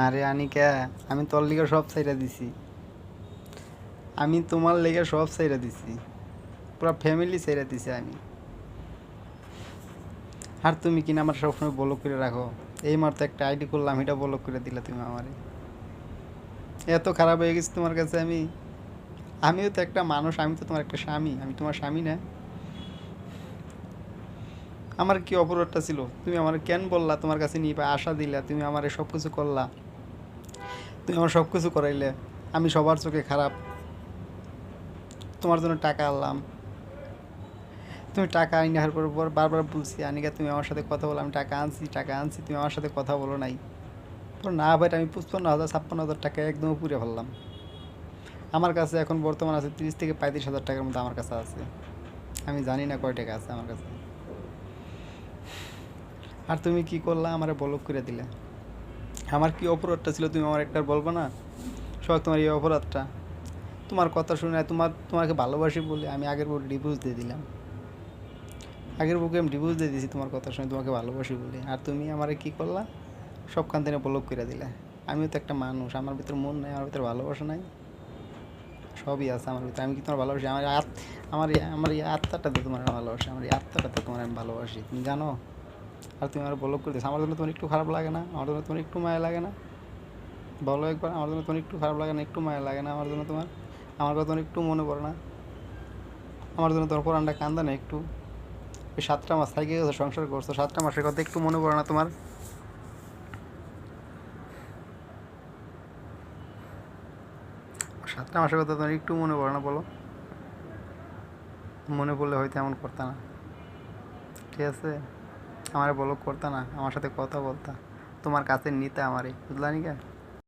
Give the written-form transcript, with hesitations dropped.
আরে আনিকা, আমি তোর লিগে সব ছাইড়া দিছি। আমি তোমার লিগে সব ছাইড়া দিছি। পুরা ফ্যামিলি ছাইড়া দিছি আমি। আর তুমি কিনা আমার সবসময় ব্লক করে রাখো। এই মাত্র একটা আইডি করলাম, এটা ব্লক করে দিলা তুমি আমারে। এত খারাপ হয়ে গেছি তোমার কাছে আমি। আমিও তো একটা মানুষ, আমি তো তোমার একটা স্বামী, আমি তোমার স্বামী না? আমার কি অপরাধটা ছিল? তুমি আমার কেন বললা তোমার কাছে নিয়ে আশা দিলা, তুমি আমারে সব কিছু করলা, তুমি আমার সব কিছু করাইলে। আমি সবার চোখে খারাপ, তোমার জন্য টাকা আনলাম। তুমি টাকা আনার পর বারবার বলছি আনিকা তুমি আমার সাথে কথা বলো, আমি টাকা আনছি টাকা আনছি, তুমি আমার সাথে কথা বলো নাই। তো না ভাই, আমি 55,000 56,000 টাকা একদম পুড়ে ফেললাম। আমার কাছে এখন বর্তমান আছে 30 থেকে 35 হাজার টাকার মতো আমার কাছে আছে। আমি জানি না কয় টাকা আছে আমার কাছে। আর তুমি কি করলা, আমারে বলক করে দিলে। আমার কি অপরাধটা ছিল তুমি আমার একটা বলবো না? সব তোমার এই অপরাধটা। তোমার কথা শুনে তোমাকে ভালোবাসি বলে আমি আগের বউ ডিভোর্স দিয়ে দিলাম। আগের বউকে আমি ডিভোর্স দিয়ে দিয়েছি তোমার কথা শুনে, তোমাকে ভালোবাসি বলে। আর তুমি আমারে কি করলা? সবখান থেকে ব্লক করে দিলে। আমিও তো একটা মানুষ, আমার ভিতর মন নাই, আমার ভিতর ভালোবাসা নাই। সবই আছে আমার ভিতরে, আমি কি তোমার ভালোবাসি? আমার এই আত্মাটা দিয়ে তোমার ভালোবাসি, আমার এই আত্মাটাতে তোমার আমি ভালোবাসি, তুমি জানো? আর তুমি আমার ব্লক করে দিয়েছো, আমার জন্য তোমার একটু খারাপ লাগে না? আমার জন্য তোমার একটু মায়া লাগে না? বলো একবার, আমার জন্য তোমার একটু খারাপ লাগে না, একটু মায়া লাগে না আমার জন্য তোমার? আমার কথা তোমার একটু মনে পড়ে না? আমার জন্য তোমার পুরানটা কান্দা না একটু? এই 7টা মাস থেকে গেছো, সংসার করছো, 7টা মাসের কথা একটু মনে পড়ে না তোমার? 7টা মাসের কথা তোমার একটু মনে পড়ে না বলো? মনে পড়লে হয়তো এমন করতা না। ঠিক আছে? আমার ব্লক করতা না, আমার সাথে কথা বলতা, তোমার কাছে নিতে আমারে, বুঝলা নি?